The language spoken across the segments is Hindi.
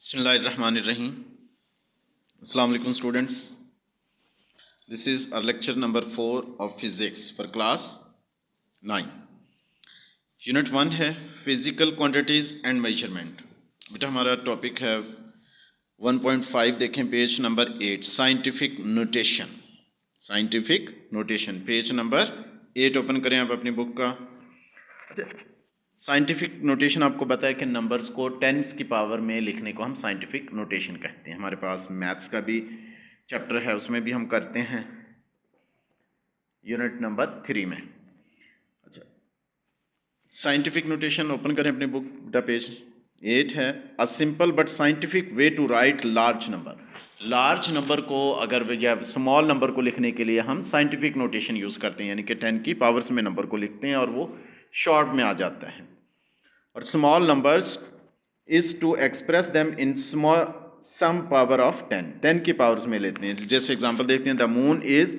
Bismillahirrahmanirrahim. Assalamu alaikum students. This is our lecture number 4 of physics for class 9. Unit 1 है physical quantities and measurement. बेटा हमारा टॉपिक है 1.5 देखें page number 8 scientific notation. Scientific notation page number 8 open करें आप अपनी बुक का. साइंटिफिक नोटेशन आपको पता है कि नंबर्स को टेंस की पावर में लिखने को हम साइंटिफिक नोटेशन कहते हैं. हमारे पास मैथ्स का भी चैप्टर है, उसमें भी हम करते हैं यूनिट नंबर 3 में. अच्छा, साइंटिफिक नोटेशन ओपन करें अपनी बुक. द पेज 8 है a simple but scientific way to write large number. Large number को अगर या स्मॉल नंबर को लिखने के लिए हम साइंटिफिक नोटेशन यूज़ करते हैं, यानी कि 10 की पावर्स में नंबर को लिखते हैं और वो शॉर्ट में आ जाता है. और small numbers is to express them in small some power of 10 की पावर्स में लेते हैं. जैसे एग्जांपल देखते हैं, the moon is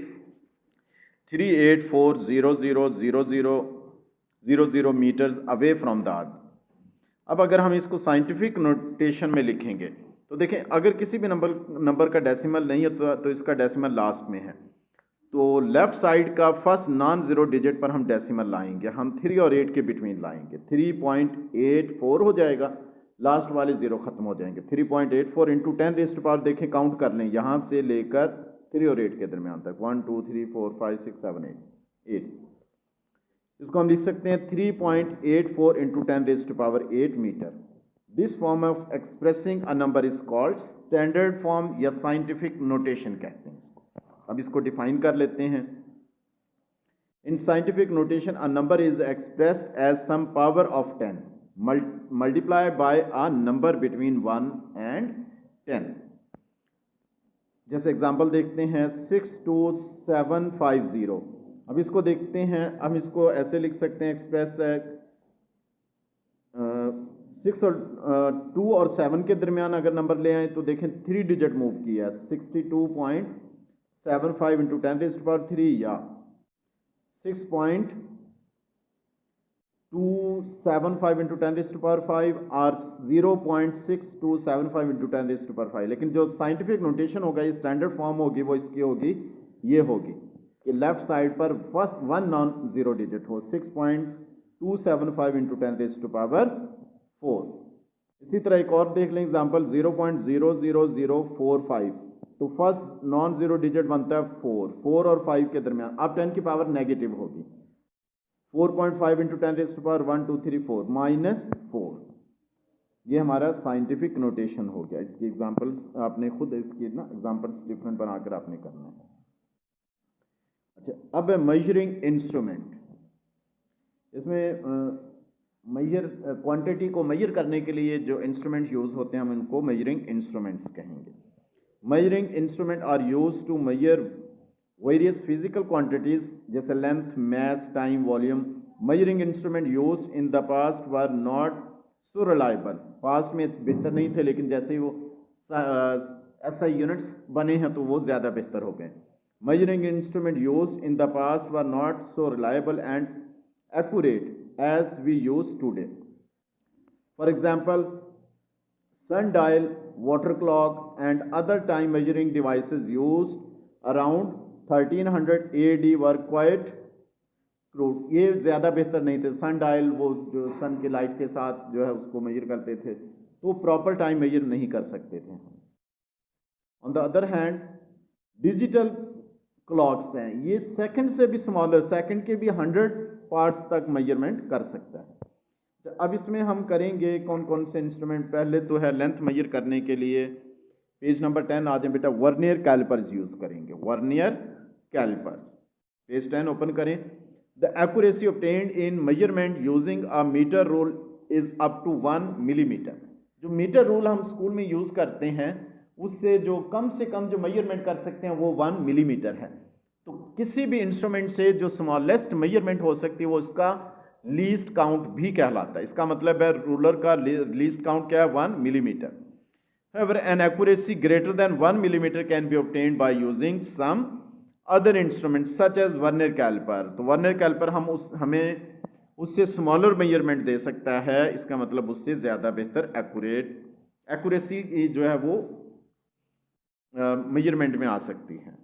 384,000,000 metres away from the earth. अब अगर हम इसको साइंटिफिक नोटेशन में लिखेंगे तो देखें, अगर किसी भी नंबर का डेसिमल नहीं है तो इसका डेसिमल लास्ट में है, तो लेफ्ट साइड का फर्स्ट नॉन ज़ीरो डिजिट पर हम डेसिमल लाएंगे. हम 3 और 8 के बिटवीन लाएंगे. 3.84 हो जाएगा, लास्ट वाले ज़ीरो ख़त्म हो जाएंगे. 3.84 इंटू 10 रेज़्ड टू पावर देखें, काउंट कर लें यहाँ से लेकर 3 और 8 के दरमियान तक. 1 2 3 4 5 6 7 8. इसको हम लिख सकते हैं 3.84 into 10 raised to power 8 metre. This form of expressing a number is called standard form या साइंटिफिक नोटेशन कहते हैं. अब इसको डिफाइन कर लेते हैं. In scientific notation a number is expressed as some power of 10 multiply by a number between 1 and 10. जैसे एग्जांपल देखते हैं 62750. अब इसको देखते हैं, हम इसको ऐसे लिख सकते हैं एक्सप्रेस 6 और 2 और 7 के दरमियान अगर नंबर ले आए तो देखें 3 डिजिट मूव किया है. 62.75 इंटू 10 रेज़्ड टू पावर 3 या 6.275 इंटू 10 रेज़्ड टू पावर 5 और 0.6275 इंटू 10 रेज़्ड टू पावर 5. लेकिन जो साइंटिफिक नोटेशन होगा, ये स्टैंडर्ड फॉर्म होगी, वो इसकी होगी, ये होगी कि लेफ्ट साइड पर first one non zero digit हो. 6.275 इंटू 10 रेज़्ड टू पावर 4. इसी तरह एक और देख लें एग्जाम्पल 0.00045. तो फर्स्ट नॉन ज़ीरो डिजिट बनता है 4 और 5 के दरमियान. अब 10 की पावर नेगेटिव होगी. 4.5 इंटू 10 रेज़्ड टू पावर 1 2 3 4 -4. ये हमारा साइंटिफिक नोटेशन हो गया. इसकी एग्जांपल्स आपने खुद इसकी एग्जांपल्स डिफरेंट बनाकर आपने करना है. अच्छा, अब मेजरिंग इंस्ट्रूमेंट. इसमें क्वांटिटी को मेजर करने के लिए जो इंस्ट्रूमेंट यूज़ होते हैं हम इनको मेजरिंग इंस्ट्रूमेंट्स कहेंगे. Measuring instruments are used to measure various physical quantities जैसे length, mass, time, volume. Measuring instruments used in the past were not so reliable. Past में बेहतर नहीं थे, लेकिन जैसे ही वो SI यूनिट्स बने हैं तो वो ज़्यादा बेहतर हो गए. Measuring instruments used in the past were not so reliable and accurate as we use today. For example, sundial, water clock and other time measuring devices used around 1300 AD were quite crude. ये ज़्यादा बेहतर नहीं थे. सन डायल, वो जो सन के लाइट के साथ जो है उसको मेजर करते थे, तो प्रॉपर टाइम मेजर नहीं कर सकते थे. On the other hand digital clocks हैं, ये सेकंड से भी स्मॉलर, सेकंड के भी 100 पार्ट्स तक मेजरमेंट कर सकता है. अब इसमें हम करेंगे कौन कौन से इंस्ट्रूमेंट. पहले तो है लेंथ मेजर करने के लिए पेज नंबर 10 आ जाए बेटा. वर्नियर कैलिपर्स यूज़ करेंगे. वर्नियर कैलिपर्स पेज 10 ओपन करें. The accuracy obtained in measurement using a metre rule is up to 1 millimetre. जो मीटर रूल हम स्कूल में यूज़ करते हैं उससे जो कम से कम जो मेजरमेंट कर सकते हैं वो 1 मिलीमीटर है. तो किसी भी इंस्ट्रूमेंट से जो स्मॉलेस्ट मेजरमेंट हो सकती है वो उसका लीस्ट काउंट भी कहलाता है. इसका मतलब है रूलर का लीस्ट काउंट क्या है, 1 millimetre. However, an accuracy greater than 1 millimeter can be obtained by using some other instruments such as vernier calliper. तो वर्नियर कैलिपर हमें उससे स्मॉलर मेजरमेंट दे सकता है. इसका मतलब उससे ज़्यादा बेहतर एक्यूरेसी जो है वो मेजरमेंट में आ सकती है।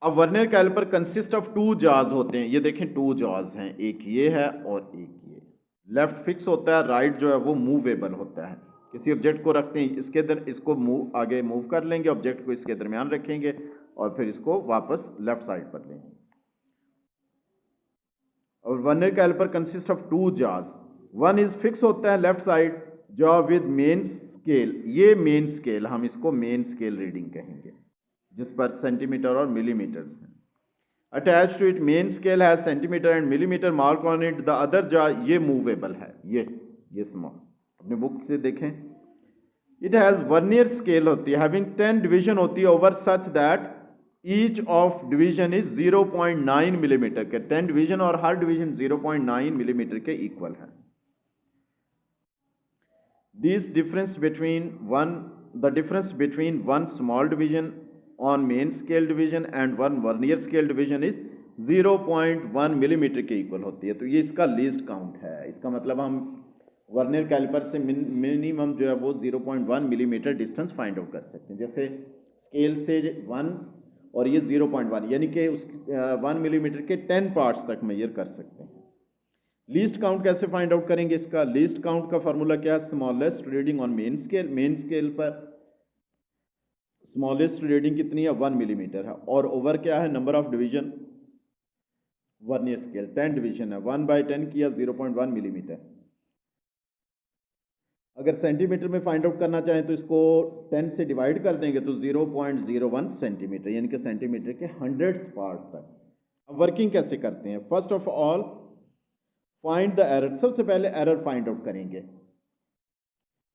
अब vernier calliper consist of two jaws होते हैं, ये देखें टू जॉज हैं, एक ये है और एक ये। लेफ्ट फिक्स होता है, राइट जो है वो मूवेबल होता है। किसी ऑब्जेक्ट को रखते हैं इसके अंदर, इसको आगे मूव कर लेंगे, ऑब्जेक्ट को इसके दरमियान रखेंगे और फिर इसको वापस लेफ्ट साइड पर लेंगे। और vernier calliper consist of two jaws, one is fix होता है left side jaw with main scale, ये मेन स्केल, हम इसको मेन स्केल रीडिंग कहेंगे जिस पर सेंटीमीटर और मिलीमीटर हैं। Attach to it main scale है centimetre and millimetre mark on it, the other jaw ये मूवेबल है, ये स्मॉल, अपने बुक से देखें। इट हैज़ वर्नियर स्केल होती है, हैविंग 10 डिवीजन होती है over such that each of division is 0.9 millimetre के, 10 डिवीजन और हर डिवीजन 0.9 मिलीमीटर के इक्वल है। This difference between the difference between one small division on main scale division and one vernier scale division is 0.1 millimetre के इक्वल होती है। तो ये इसका लीस्ट काउंट है, इसका मतलब हम वर्नियर कैलिपर से मिनिमम जो है वो 0.1 मिलीमीटर डिस्टेंस फाइंड आउट कर सकते हैं। जैसे स्केल से 1 और ये 0.1, यानी कि उस 1 मिलीमीटर के 10 पार्ट्स तक मेजर कर सकते हैं। लीस्ट काउंट कैसे फाइंड आउट करेंगे इसका? लीस्ट काउंट का फार्मूला क्या है? Smallest reading on main scale, main scale पर स्मॉलेस्ट रीडिंग कितनी है? 1 मिलीमीटर है, और ओवर क्या है? Number of division, vernier scale 10 division है, 1/10 किया 0.1 मिलीमीटर। अगर सेंटीमीटर में फाइंड आउट करना चाहें तो इसको 10 से डिवाइड कर देंगे तो 0.01 सेंटीमीटर, यानी कि सेंटीमीटर के 100th पार्ट तक। अब वर्किंग कैसे करते हैं? First of all find the error, सबसे पहले एरर फाइंड आउट करेंगे।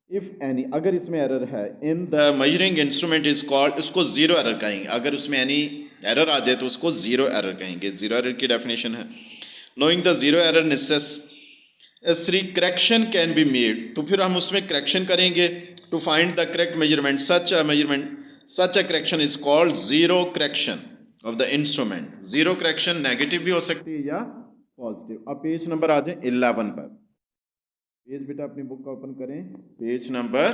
इफ एनी, अगर इसमें एरर है, in the measuring instrument is called, उसको जीरो एरर कहेंगे। अगर उसमें एनी एरर आ जाए तो उसको जीरो एरर कहेंगे। जीरो एरर की डेफिनेशन है, knowing the zero error necessary correction can be made, तो फिर हम उसमें करेक्शन करेंगे। To find the correct measurement, such a correction is called zero correction of the instrument. Zero correction negative भी हो सकती है या पॉजिटिव। अब पेज नंबर आ जाए 11 पर। पेज बेटा अपनी बुक का ओपन करें, पेज नंबर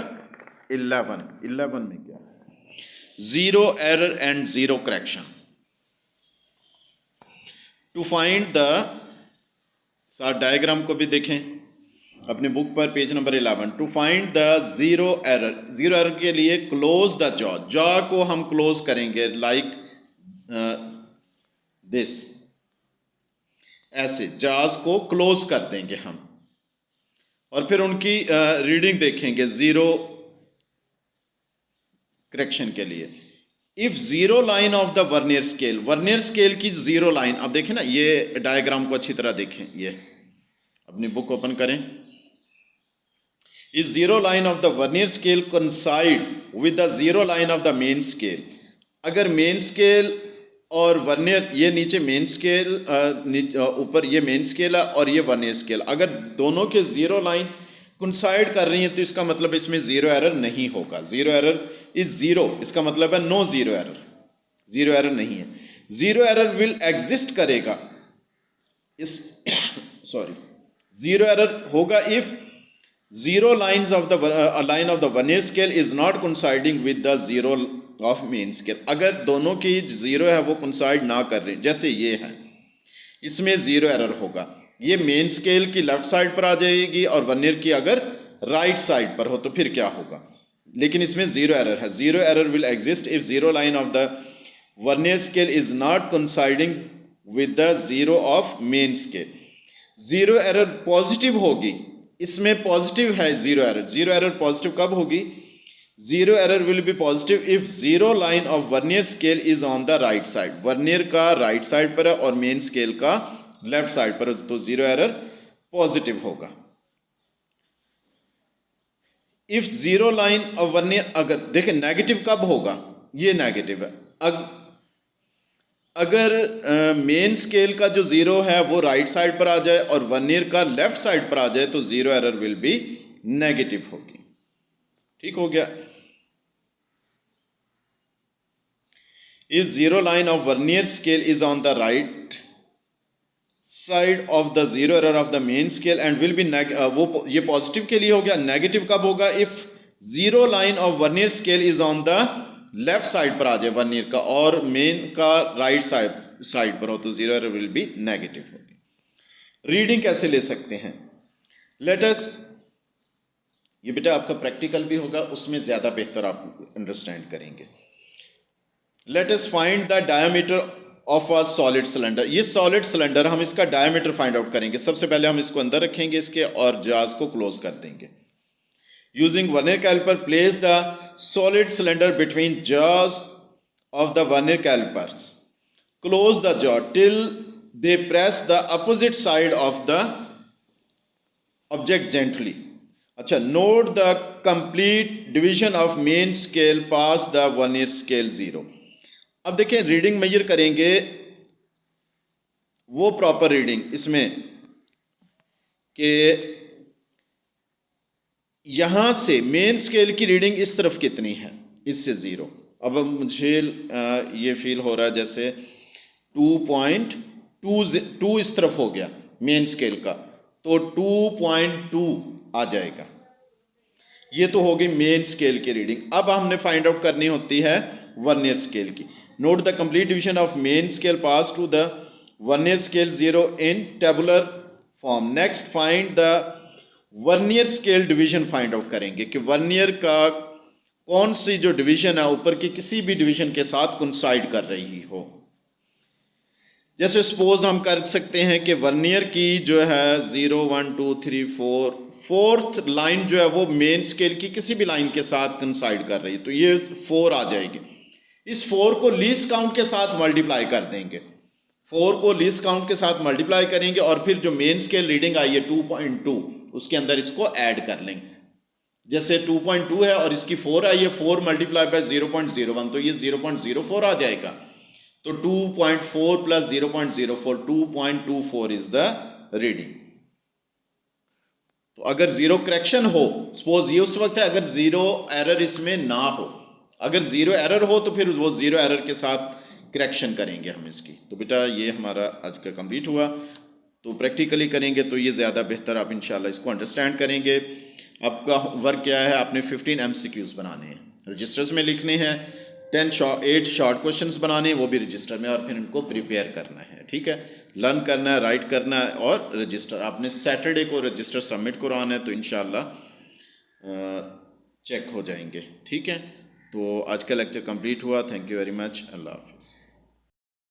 11 में क्या है? Zero error and zero correction. To find the, साथ डायग्राम को भी देखें अपने बुक पर, page number 11। To find the zero error, zero error के लिए क्लोज द जॉ, जॉ को हम क्लोज करेंगे लाइक दिस, ऐसे जॉज को क्लोज कर देंगे हम, और फिर उनकी रीडिंग देखेंगे जीरो करेक्शन के लिए। If zero line of the vernier scale, vernier scale की जीरो लाइन, अब देखें ना, ये डायग्राम को अच्छी तरह देखें, ये अपनी बुक ओपन करें। If zero line of the vernier scale coincide with the zero line of the main scale, अगर मेन स्केल और वर्नियर, ये नीचे मेन स्केल, ऊपर ये मेन स्केल है और ये वर्नियर स्केल, अगर दोनों के जीरो लाइन कोइंसाइड कर रही है तो इसका मतलब इसमें जीरो एरर नहीं होगा। जीरो एरर इज जीरो, इसका मतलब है no zero error, zero error नहीं है। जीरो एरर विल एग्जिस्ट करेगा इस सॉरी, जीरो एरर होगा if zero lines of the line of the vernier scale is not coinciding with the zero of main scale, अगर दोनों की जीरो है वो कोइंसाइड ना कर रहे, जैसे ये है, इसमें जीरो एरर होगा। ये मेन स्केल की लेफ्ट साइड पर आ जाएगी और वर्नियर की अगर राइट साइड पर हो तो फिर क्या होगा? लेकिन इसमें जीरो एरर है। Zero error will exist if zero line of the vernier scale is not coinciding with the zero of main scale. Zero error positive होगी, इसमें पॉजिटिव है zero error. Zero error positive कब होगी? Zero error will be positive if zero line of vernier scale is on the right side, vernier का राइट साइड पर है और मेन स्केल का लेफ्ट साइड पर, तो जीरो एरर पॉजिटिव होगा। If zero line of vernier, अगर देखें नेगेटिव कब होगा? ये नेगेटिव है अगर मेन स्केल का जो जीरो है वो राइट साइड पर आ जाए और वर्नियर का लेफ्ट साइड पर आ जाए तो zero error will be negative होगी। ठीक हो गया? If zero line of vernier scale is on the right side of the zero error of the main scale and will be वो ये पॉजिटिव के लिए हो गया। नेगेटिव कब होगा? If zero line of vernier scale is on the left side पर आ जाए वर्नियर का और मेन का राइट साइड पर हो तो zero error will be negative होगी। रीडिंग कैसे ले सकते हैं? लेट अस, ये बेटा आपका प्रैक्टिकल भी होगा, उसमें ज्यादा बेहतर आप अंडरस्टैंड करेंगे। Let us find the diameter of a solid cylinder. ये सॉलिड सिलेंडर, हम इसका डायमीटर फाइंड आउट करेंगे। सबसे पहले हम इसको अंदर रखेंगे इसके और जाज को क्लोज कर देंगे। Using vernier calliper place the solid cylinder between jaws of the vernier callipers, close the jaw till they press the opposite side of the object gently. अच्छा, note the complete division of main scale past the vernier scale zero. अब देखिए रीडिंग मेजर करेंगे, वो प्रॉपर रीडिंग इसमें कि यहां से मेन स्केल की रीडिंग इस तरफ कितनी है, इससे जीरो। अब मुझे ये फील हो रहा है जैसे 2.2 इस तरफ हो गया मेन स्केल का, तो 2.2 आ जाएगा। ये तो होगी मेन स्केल की रीडिंग। अब हमने फाइंड आउट करनी होती है वर्नियर स्केल की। Note the complete division of main scale पास to the vernier scale zero in tabular form. Next find the vernier scale division find out करेंगे कि वर्नियर का कौन सी जो डिवीजन है ऊपर की किसी भी डिवीजन के साथ कोइंसाइड कर रही हो। जैसे सपोज हम कर सकते हैं कि वर्नियर की जो है 0 1 2 3 4 फोर्थ लाइन जो है वो मेन स्केल की किसी भी लाइन के साथ कंसाइड कर रही है, तो ये 4 आ जाएगी। इस 4 को लीस्ट काउंट के साथ मल्टीप्लाई कर देंगे। 4 को लीस्ट काउंट के साथ मल्टीप्लाई करेंगे और फिर जो मेन स्केल रीडिंग आई है 2.2 उसके अंदर इसको ऐड कर लेंगे। जैसे 2.2 है और इसकी 4 आई है, 4 मल्टीप्लाई बाय 0.01 तो ये 0.04 आ जाएगा। तो 2.4 प्लस 0.04 2.24 इज द रीडिंग। तो अगर जीरो करेक्शन हो, सपोज ये उस वक्त है अगर जीरो एरर इसमें ना हो। अगर जीरो एरर हो तो फिर वो जीरो एरर के साथ करेक्शन करेंगे हम इसकी। तो बेटा ये हमारा आज का कंप्लीट हुआ। तो प्रैक्टिकली करेंगे तो ये ज़्यादा बेहतर आप इंशाल्लाह इसको अंडरस्टैंड करेंगे। आपका वर्क क्या है? आपने 15 MCQs बनाने हैं, रजिस्टर्स में लिखने हैं। 8 शॉर्ट क्वेश्चंस बनाने हैं, वो भी रजिस्टर में, और फिर इनको प्रिपेयर करना है। ठीक है, लर्न करना है, राइट करना है और रजिस्टर आपने सैटरडे को रजिस्टर सबमिट करवाना है, तो इंशाल्लाह चेक हो जाएंगे। ठीक है, तो आज का लेक्चर कंप्लीट हुआ। Thank you very much. अल्लाह हाफिज़।